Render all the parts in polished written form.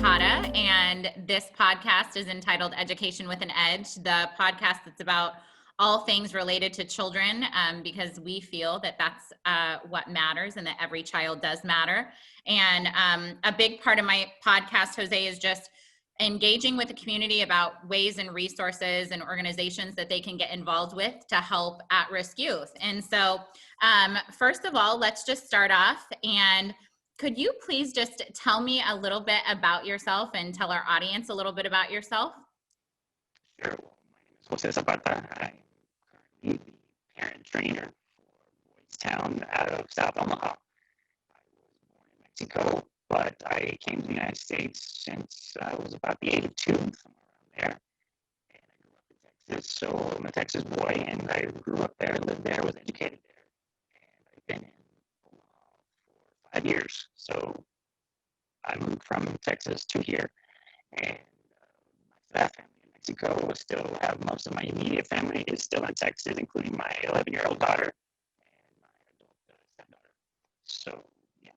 Zapata, and this podcast is entitled Education with an Edge, the podcast that's about all things related to children, because we feel that that's what matters and that every child does matter. And a big part of my podcast, Jose, is just engaging with the community about ways and resources and organizations that they can get involved with to help at-risk youth. And so first of all, let's just start off, and could you please just tell me a little bit about yourself and tell our audience a little bit about yourself? Sure. Well, my name is Jose Zapata. I'm currently the parent trainer for Boys Town out of South Omaha. I was born in Mexico, but I came to the United States since I was about the age of 2, somewhere around there. And I grew up in Texas, so I'm a Texas boy, and I grew up there, lived there, was educated there. And I've been in Omaha for 5 years. So I moved from Texas to here, and my staff family in Mexico still have most of my immediate family is still in Texas, including my 11-year-old daughter and my adult stepdaughter. So, yeah.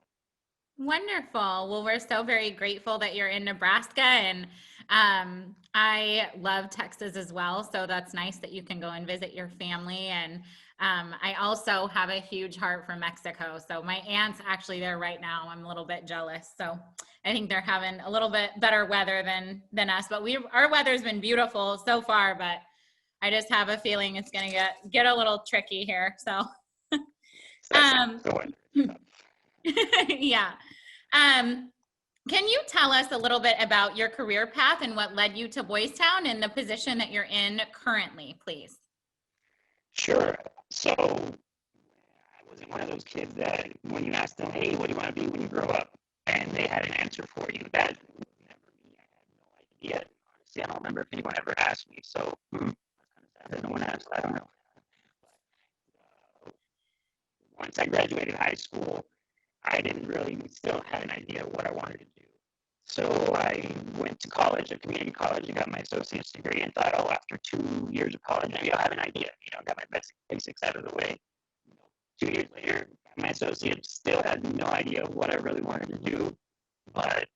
Wonderful. Well, we're so very grateful that you're in Nebraska, and I love Texas as well. So that's nice that you can go and visit your family. And I also have a huge heart for Mexico. So my aunt's actually there right now. I'm a little bit jealous. So I think they're having a little bit better weather than us. But our weather's been beautiful so far. But I just have a feeling it's going to get a little tricky here. So. Yeah. Can you tell us a little bit about your career path and what led you to Boys Town and the position that you're in currently, please? Sure. So I wasn't one of those kids that when you asked them, hey, what do you want to be when you grow up? And they had an answer for you. That was never me. I had no idea. Honestly, I don't remember if anyone ever asked me. So that's kind of sad that no one asked. I don't know. But once I graduated high school, I didn't really still have an idea of what I wanted to do. So I went to college, a community college, and got my associate's degree and thought, oh, after 2 years of college, maybe I'll have an idea. Got my basics out of the way. 2 years later, my associate still had no idea what I really wanted to do, but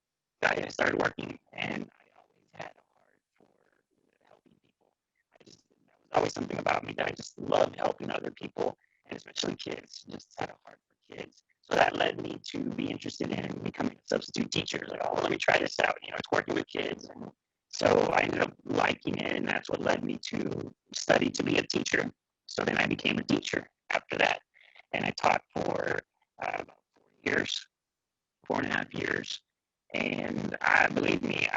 I started working, and I always had a heart for helping people. That was always something about me that I just loved helping other people, and especially kids. Just had a heart for kids. So that led me to be interested in becoming a substitute teacher. Like, oh, let me try this out. It's working with kids. And so I ended up liking it, and that's what led me to study to be a teacher. So then I became a teacher after that. And I taught for about 4.5 years. And believe me,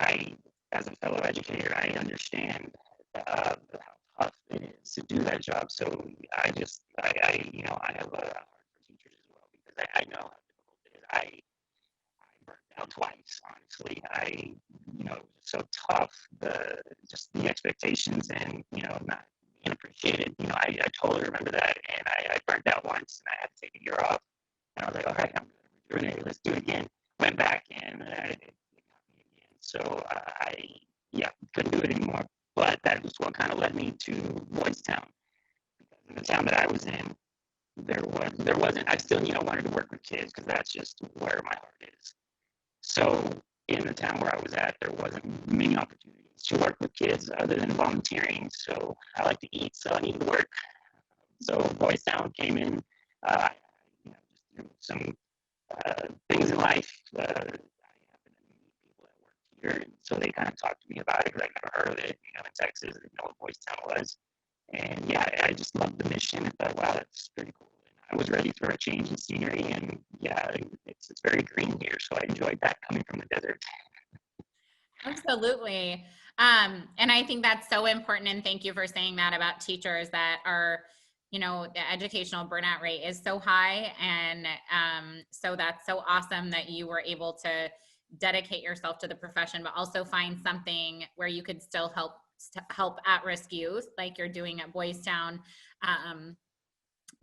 as a fellow educator, I understand how tough it is to do that job. So I have a heart for teachers as well, because I know how difficult it is. I burned out twice, honestly. It was so tough, the expectations and, not being appreciated. I totally remember that, and I burned out once, and I had to take a year off, and I was like, all right, I'm going to rejuvenate, let's do it again. Went back, and it got me again. So couldn't do it anymore. But that was what kind of led me to Boys Town. Because in the town that I was in, there wasn't, I still, wanted to work with kids, because that's just where my heart is. So in the town where I was at, there wasn't many opportunities to work with kids other than volunteering. So I like to eat, so I needed to work. So Boys Town came in, just through some things in life. I happened to meet people that work here, and so they kind of talked to me about it, because I never heard of it. In Texas, I didn't know what Boys Town was. And yeah, I just loved the mission. I thought, wow, that's pretty cool. And I was ready for a change in scenery, and yeah, it's very green here, so I enjoyed that coming from the desert. Absolutely. And I think that's so important. And thank you for saying that about teachers that are, the educational burnout rate is so high. And so that's so awesome that you were able to dedicate yourself to the profession, but also find something where you could still help at-risk youth like you're doing at Boys Town.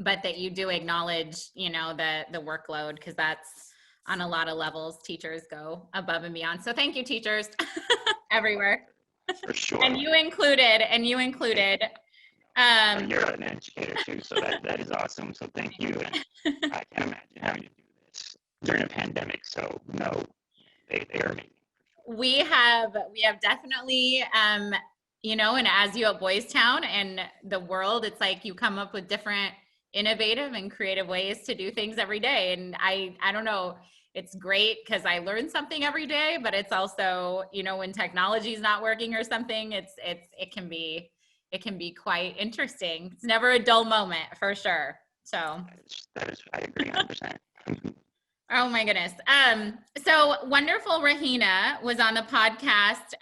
But that you do acknowledge, the workload, because that's on a lot of levels. Teachers go above and beyond. So thank you, teachers everywhere. For sure. And you included. You're an educator too, so that is awesome. So thank you. And I can't imagine having to do this during a pandemic. So no, they are amazing. we have definitely, and as you at Boys Town and the world, it's like you come up with different innovative and creative ways to do things every day. And I don't know, it's great because I learn something every day, but it's also, when technology is not working or something, it can be quite interesting. It's never a dull moment for sure. So I agree 100%. oh my goodness. So wonderful Rahina was on the podcast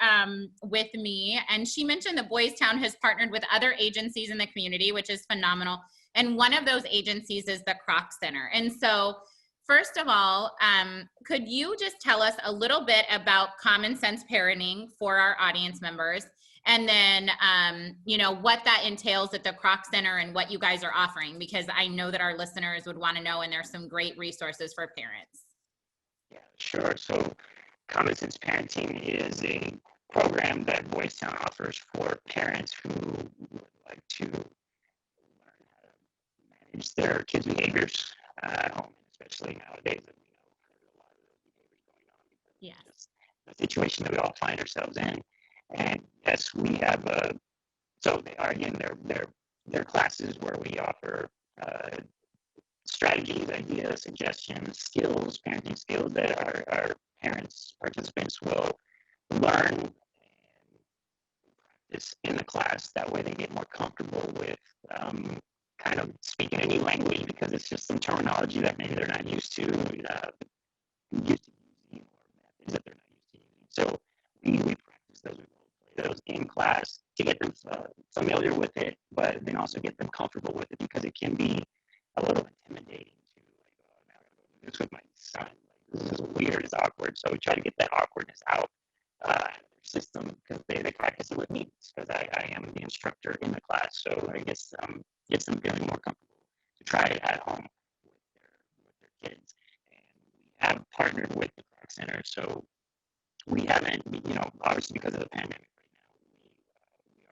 with me, and she mentioned that Boys Town has partnered with other agencies in the community, which is phenomenal. And one of those agencies is the Croc Center. And so, first of all, could you just tell us a little bit about common sense parenting for our audience members? And then, what that entails at the Croc Center and what you guys are offering, because I know that our listeners would want to know, and there's some great resources for parents. Yeah, sure. So Common Sense Parenting is a program that Boys Town offers for parents who would like to learn how to manage their kids' behaviors at home, especially nowadays that we know there's a lot of those behaviors going on because of just the situation that we all find ourselves in. And yes, we have so they are again they're classes where we offer strategies, ideas, suggestions, skills, parenting skills that our participants will learn and practice in the class. That way they get more comfortable with kind of speaking a new language because it's just some terminology that maybe they're not used to using or methods that they're not used to using. So we practice those, we role play those in class to get them familiar with it, but then also get them comfortable with it because it can be a little intimidating to like, oh, now I gotta go do this with my son. Like, this is weird, it's awkward. So we try to get that awkwardness out of their system because they practice it with me because I am the instructor in the class. So I guess gets them feeling more comfortable to try it at home with their kids. And we have partnered with the Croc Center, so we haven't, obviously because of the pandemic right now,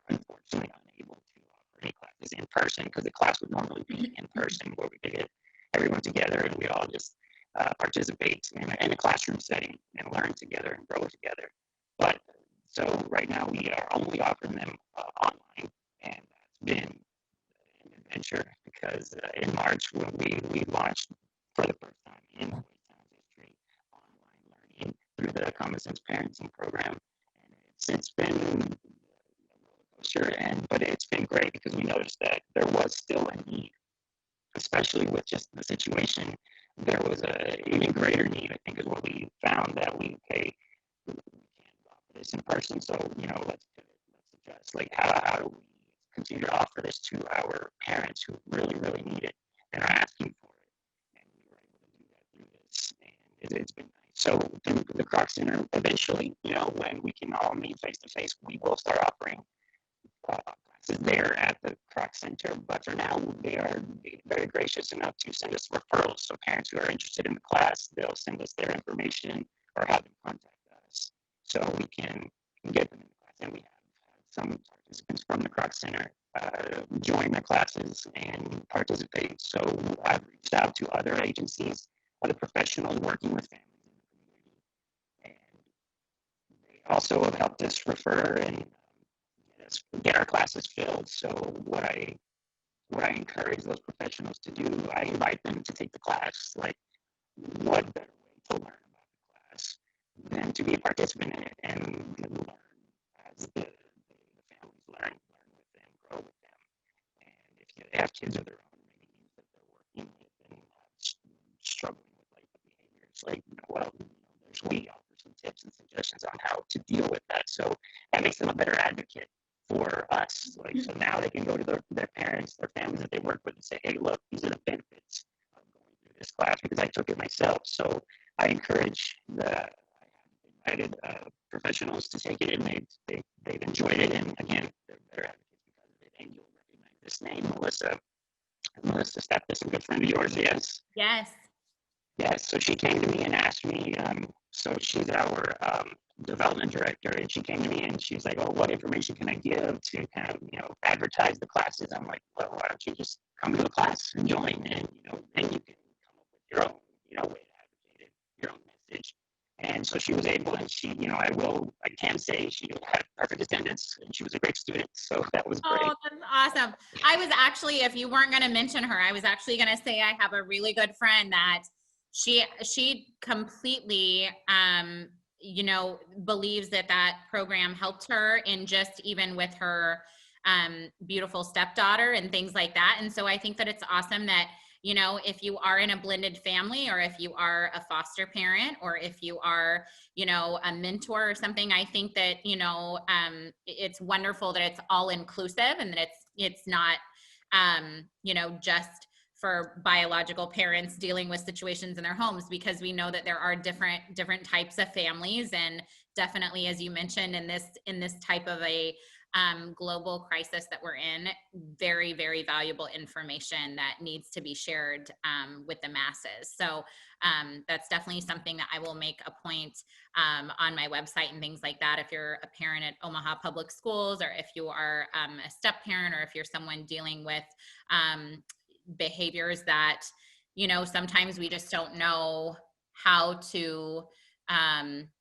we are unfortunately unable to offer any classes in person because the class would normally be in person where we could get everyone together and we all just participate in a classroom setting and learn together and grow together. But so right now we are only offering them online, and that's been an adventure because in March when we launched for the first time in Boys Town's history online learning through the Common Sense Parenting program, and it's been a roller coaster, but it's been great because we noticed that there was still a need, especially with just the situation. There was a even greater need, I think, is what we found that we can't offer this in person, so let's pivot, let's adjust. Like how do we continue to offer this to our parents who really really need it and are asking for it, and we were able to do that through this, and it's been nice. So through the Croc Center, eventually, when we can all meet face to face, we will start offering classes there at the Croc Center. But for now, they are very gracious enough to send us referrals. So parents who are interested in the class, they'll send us their information or have them contact us so we can get them in the class. And we have some participants from the Croc Center join the classes and participate. So I've reached out to other agencies, other professionals working with families in the community, and they also have helped us refer and get our classes filled. So what I encourage those professionals to do, I invite them to take the class. Like, what better way to learn about the class than to be a participant in it and learn as the families learn with them, grow with them. And if they have kids of their own, maybe things that they're working with and struggling with like the behaviors, like we offer some tips and suggestions on how to deal with that. So that makes them a better advocate for us. Like, so now they can go to their parents, their families that they work with and say, hey, look, these are the benefits of going through this class because I took it myself. So I encourage I have invited professionals to take it, and they've enjoyed it. And again, they're better advocates because of it. And you'll recognize this name, Melissa. Melissa Steptis, a good friend of yours, yes? Yes. Yes, so she came to me and asked me, so she's our development director, and she came to me and she's like, oh, what information can I give to kind of, advertise the classes? I'm like, well, why don't you just come to the class and join, and, then you can come up with your own, way to advocate it, your own message. And so so she was able, and she, I can say she had perfect attendance, and she was a great student. So that was great. Oh, that's awesome. I was actually, if you weren't going to mention her, I was actually going to say I have a really good friend that she completely, believes that program helped her in just even with her beautiful stepdaughter and things like that. And so I think that it's awesome that, if you are in a blended family, or if you are a foster parent, or if you are, a mentor or something, I think that, it's wonderful that it's all inclusive, and that it's not, just for biological parents dealing with situations in their homes, because we know that there are different types of families. And definitely, as you mentioned, in this type of a global crisis that we're in, very, very valuable information that needs to be shared with the masses. So that's definitely something that I will make a point on my website and things like that. If you're a parent at Omaha Public Schools, or if you are a step parent, or if you're someone dealing with behaviors that, sometimes we just don't know how to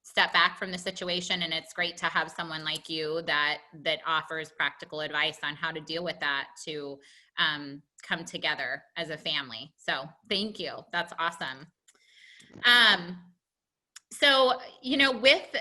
step back from the situation. And it's great to have someone like you that offers practical advice on how to deal with that, to come together as a family. So thank you. That's awesome. So, with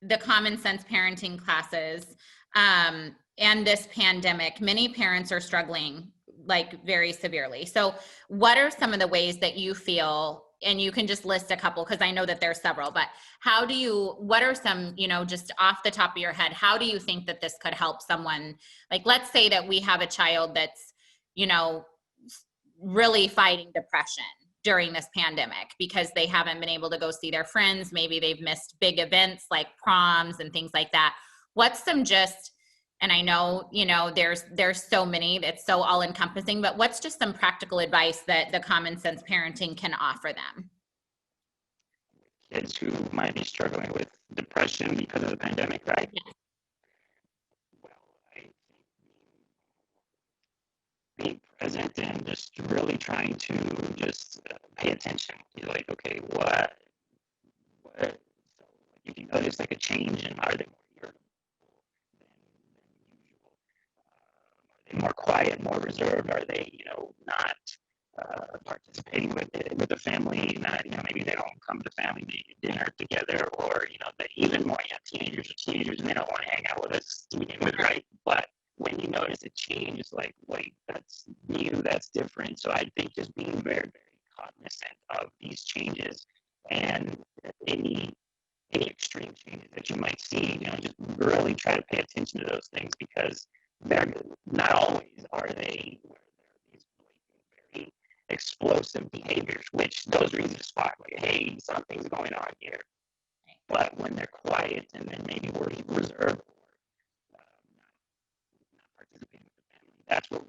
the common sense parenting classes and this pandemic, many parents are struggling like very severely. So what are some of the ways that you feel, and you can just list a couple, because I know that there's several, but what are some, just off the top of your head, how do you think that this could help someone? Like, let's say that we have a child that's, really fighting depression during this pandemic because they haven't been able to go see their friends. Maybe they've missed big events like proms and things like that. What's some and I know, there's so many, it's so all encompassing, but what's just some practical advice that the common sense parenting can offer them? Kids who might be struggling with depression because of the pandemic, right? Yes. Well, I think being present and just really trying to just pay attention. You're like, okay, what? So, like, if you notice like a change, and are they more irritable than usual? Are they more quiet, more reserved? Are they, not participating with the family? Not, maybe they don't come to family dinner together, or even more teenagers are teenagers and they don't want to hang out with us to begin with, right? But when you notice a change, it's like, wait, that's new, that's different. So I think just being very, very cognizant of these changes, and any extreme changes that you might see, just really try to pay attention to those things, because they're not always are they where they're these blatant, very explosive behaviors, which those are easy to spot, like, hey, something's going on here. But when they're quiet, and then maybe we're reserved, or not participating with the family, that's what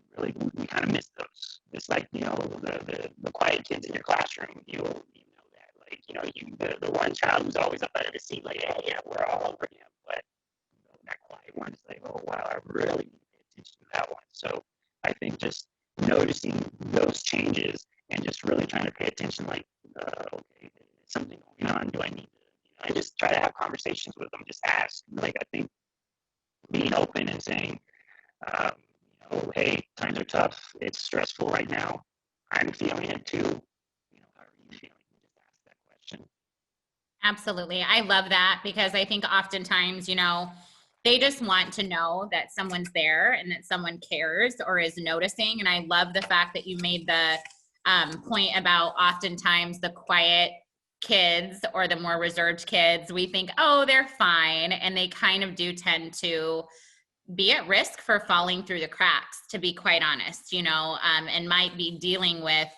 we kind of miss those. It's like, the quiet kids in your classroom, you know that, like, the one child who's always up out of the seat, like, hey, yeah, we're all over him. But that quiet one is like, oh wow, I really need to pay attention to that one. So I think just noticing those changes, and just really trying to pay attention, like, okay, is something going on? Do I need to, I just try to have conversations with them, just ask. Like, I think being open and saying, um, hey, times are tough. It's stressful right now. I'm feeling it too. How are you feeling? Just ask that question. Absolutely. I love that, because I think oftentimes, they just want to know that someone's there and that someone cares or is noticing. And I love the fact that you made the point about oftentimes the quiet kids or the more reserved kids, we think, oh, they're fine. And they kind of do tend to be at risk for falling through the cracks, to be quite honest, and might be dealing with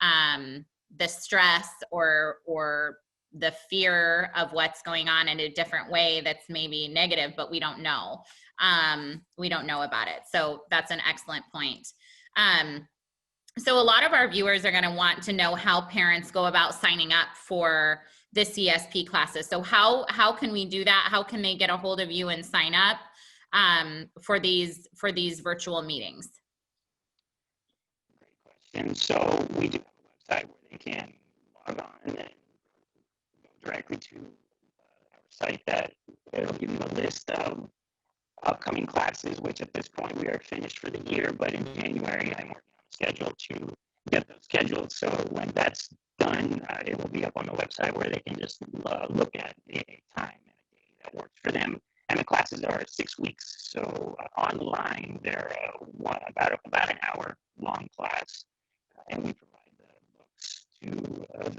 the stress or the fear of what's going on in a different way that's maybe negative, but we don't know. We don't know about it. So that's an excellent point. So a lot of our viewers are going to want to know how parents go about signing up for the CSP classes. So how can we do that? How can they get a hold of you and sign up for these virtual meetings? Great question. So we do have a website where they can log on and go directly to our site that it'll give you a list of upcoming classes, which at this point we are finished for the year. But in January, I'm working on a schedule to get those scheduled. So when that's done, it will be up on the website where they can just look at a time and a day that works for them. And the classes are 6 weeks. So online, they're about an hour long class, and we provide the books to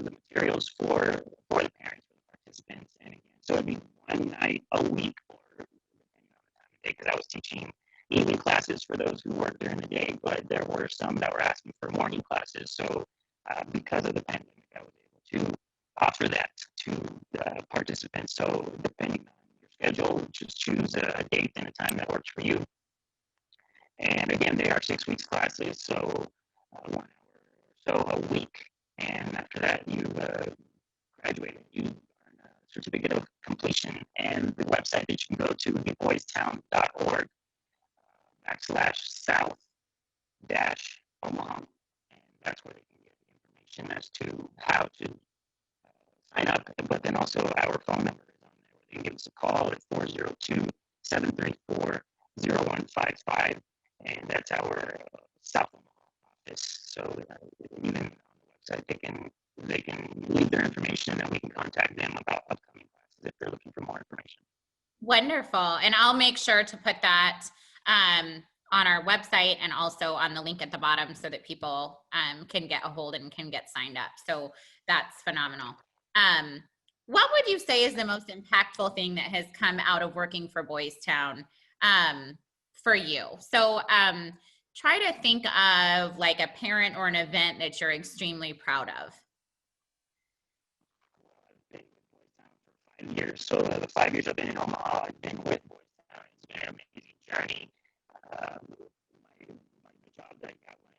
the materials for the parents, for the participants. And again, so it'd be one night a week, or depending on the time of day, because I was teaching evening classes for those who work during the day, but there were some that were asking for morning classes. So because of the pandemic, I was able to offer that to the participants. So depending on your schedule, just choose a date and a time that works for you. And again, they are 6 weeks classes, so 1 hour or so a week. And after that, you've graduated. You earn a certificate of completion. And the website that you can go to, boystown.org /south dash Omaha. And that's where they can get the information as to how to sign up. But then also our phone number is on there where they can give us a call at 402-734-0155. And that's our South Omaha office. So even on the website, they can leave their information, and then we can contact them about upcoming classes if they're looking for more information. Wonderful. And I'll make sure to put that on our website and also on the link at the bottom so that people can get a hold and can get signed up. So that's phenomenal. What would you say is the most impactful thing that has come out of working for Boys Town for you? So try to think of like a parent or an event that you're extremely proud of. I've been with Boys Town for 5 years. So the 5 years I've been in Omaha, I've been with Boys Town. It's been an amazing journey. The job that I got when I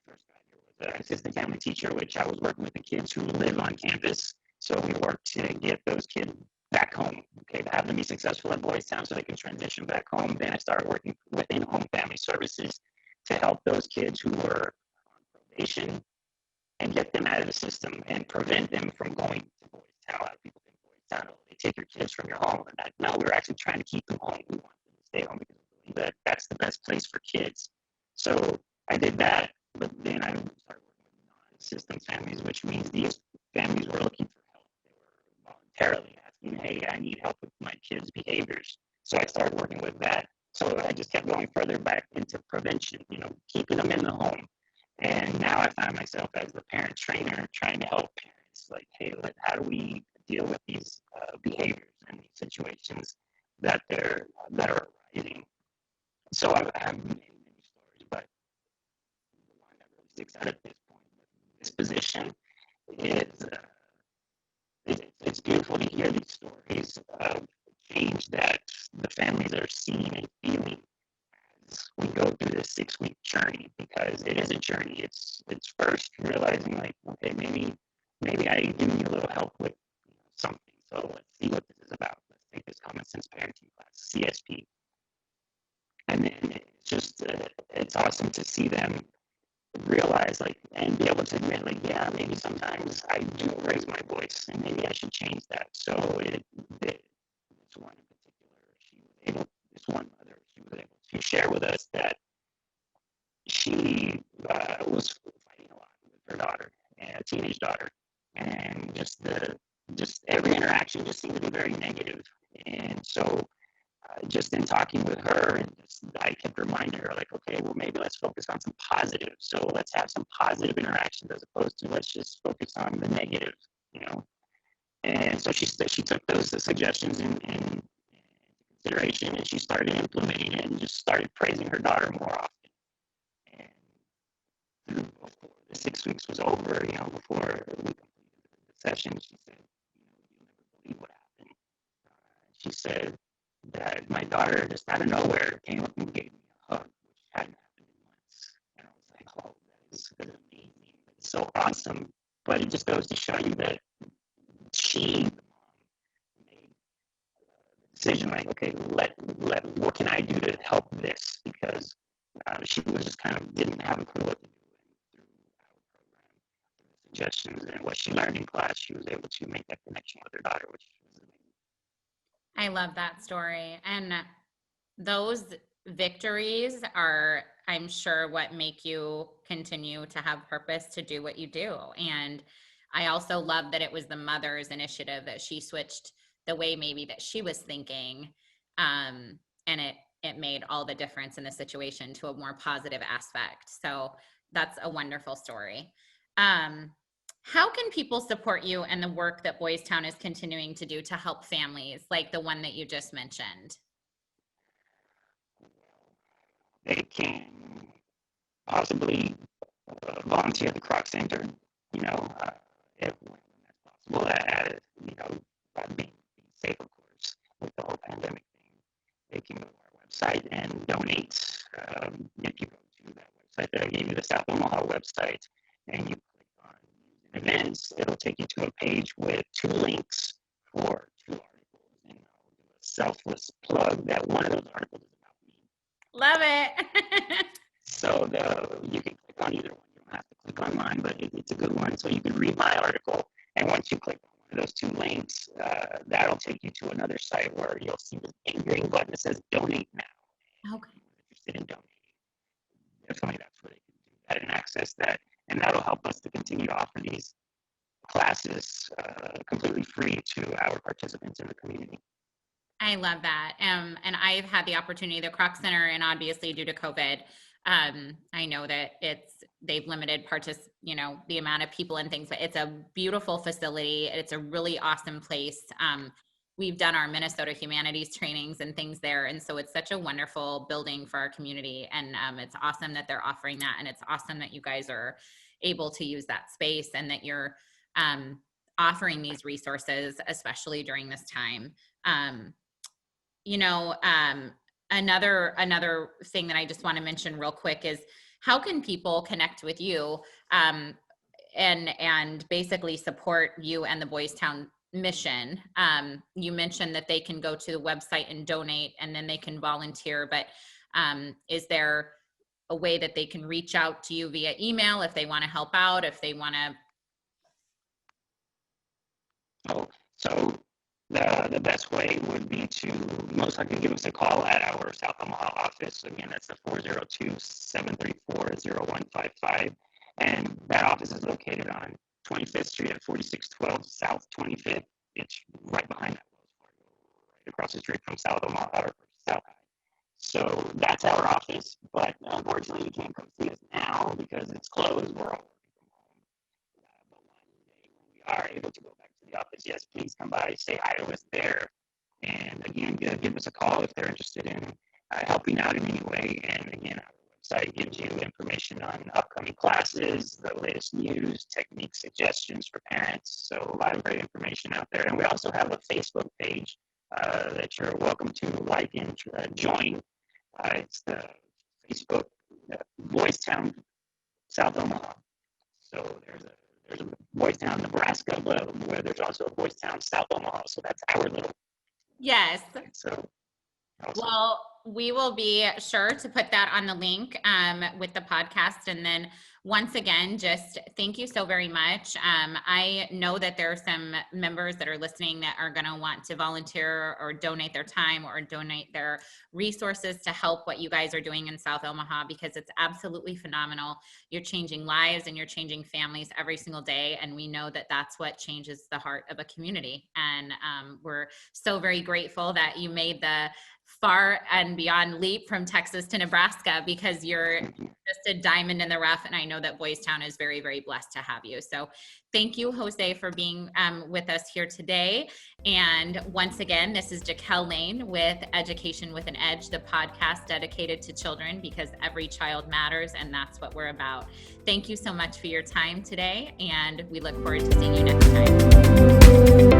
first got here was an assistant family teacher, which I was working with the kids who live on campus. So we worked to get those kids back home, okay, to have them be successful at Boys Town so they can transition back home. Then I started working within home family services to help those kids who were on probation and get them out of the system and prevent them from going to Boys Town. A lot of people think Boys Town, they take your kids from your home. And no, we're actually trying to keep them home. We want them to stay home because we believe that that's the best place for kids. So I did that, but then I started working with non-assistance families, which means these families were looking for help. They were voluntarily asking, hey, I need help with my kids' behaviors. So I started working with that. So I just kept going further back into prevention, keeping them in the home. And now I find myself as the parent trainer trying to help parents, like, hey, how do we deal with these behaviors and these situations that are arising? So I have many stories, but the one that really sticks out at this point with this position is it's beautiful to hear these stories of change that the families are seeing and feeling as we go through this 6 week journey, because it is a journey. It's first realizing, like, okay, maybe I do need a little help with something. So let's see what this is about. Let's take this common sense parenting class, CSP. And then it's just it's awesome to see them realize, like, and be able to admit, like, yeah, maybe sometimes I do raise my voice and maybe I should change that. So this one in particular, this one mother, she was able to share with us that she was fighting a lot with her daughter, a teenage daughter, and just every interaction just seemed to be very negative. And so just in talking with her, and I kept reminding her, like, okay, well, maybe let's focus on some positive. So let's have some positive interactions as opposed to let's just focus on the negative, And so she took those suggestions in consideration, and she started implementing it and just started praising her daughter more often. And before the 6 weeks was over, before we completed the session, she said, you'll never believe what happened. She said that my daughter just out of nowhere came up and gave me a hug, which hadn't happened in months. And I was like, oh, that is amazing. It's so awesome. But it just goes to show you that she, the mom, made the decision, like, okay, what can I do to help this? Because she was just kind of didn't have a clue what to do. And through our program, through the suggestions and what she learned in class, she was able to make that connection with her daughter, which was amazing. I love that story. And those victories are, I'm sure, what make you continue to have purpose to do what you do. And I also love that it was the mother's initiative, that she switched the way maybe that she was thinking. And it made all the difference in the situation to a more positive aspect. So that's a wonderful story. Um, how can people support you and the work that Boys Town is continuing to do to help families like the one that you just mentioned? They can possibly volunteer at the Croc Center, when that's possible, by being safe, of course, with the whole pandemic thing. They can go to our website and donate. If you go to that website that I gave you, the South Omaha website, and you click on events, it'll take you to a page with 2 links for 2 articles. And I'll do a selfless plug that one of those articles is about me. Love it. So you can click on either one. You don't have to click on mine, but it's a good one. So you can read my article, and once you click on one of those 2 links, that'll take you to another site where you'll see this big green button that says "Donate Now." Okay. If you're interested in donating, definitely that's where they can do that and access that, and that'll help us to continue to offer these classes completely free to our participants in the community. I love that. And I've had the opportunity, the Croc Center, and obviously due to COVID, I know that they've limited the amount of people and things, but it's a beautiful facility. It's a really awesome place. We've done our Minnesota humanities trainings and things there. And so it's such a wonderful building for our community. And it's awesome that they're offering that. And it's awesome that you guys are able to use that space and that you're offering these resources, especially during this time. Another thing that I just want to mention real quick is, how can people connect with you and basically support you and the Boys Town mission? You mentioned that they can go to the website and donate, and then they can volunteer, but is there a way that they can reach out to you via email if they want to help out, if they want to? So the best way would be to most likely give us a call at our South Omaha office. Again, that's the 402-734-0155. And that office is located on 25th Street at 4612 South 25th. It's right behind that Wells Fargo, right across the street from South Omaha or South High. So that's our office, but unfortunately you can't come see us now because it's closed. We're all working from home. But one day when we are able to go back to the office, yes, please come by, say hi to us there. And again, give us a call if they're interested in helping out in any way. And again, our website gives you information on upcoming classes, the latest news, techniques, suggestions for parents. So a lot of great information out there. And we also have a Facebook page that you're welcome to like and join. It's the Facebook Boys Town South Omaha. So there's a Boys Town, Nebraska, where there's also a Boys Town South Omaha. So that's our little. Yes. So. Awesome. Well, we will be sure to put that on the link with the podcast. And then once again, just thank you so very much. I know that there are some members that are listening that are going to want to volunteer or donate their time or donate their resources to help what you guys are doing in South Omaha, because it's absolutely phenomenal. You're changing lives and you're changing families every single day. And we know that that's what changes the heart of a community. And we're so very grateful that you made the far and beyond leap from Texas to Nebraska, because you're just a diamond in the rough. And I know that Boys Town is very, very blessed to have you. So thank you, Jose, for being with us here today. And once again, this is Jaquel Lane with Education with an Edge, the podcast dedicated to children, because every child matters. And that's what we're about. Thank you so much for your time today. And we look forward to seeing you next time.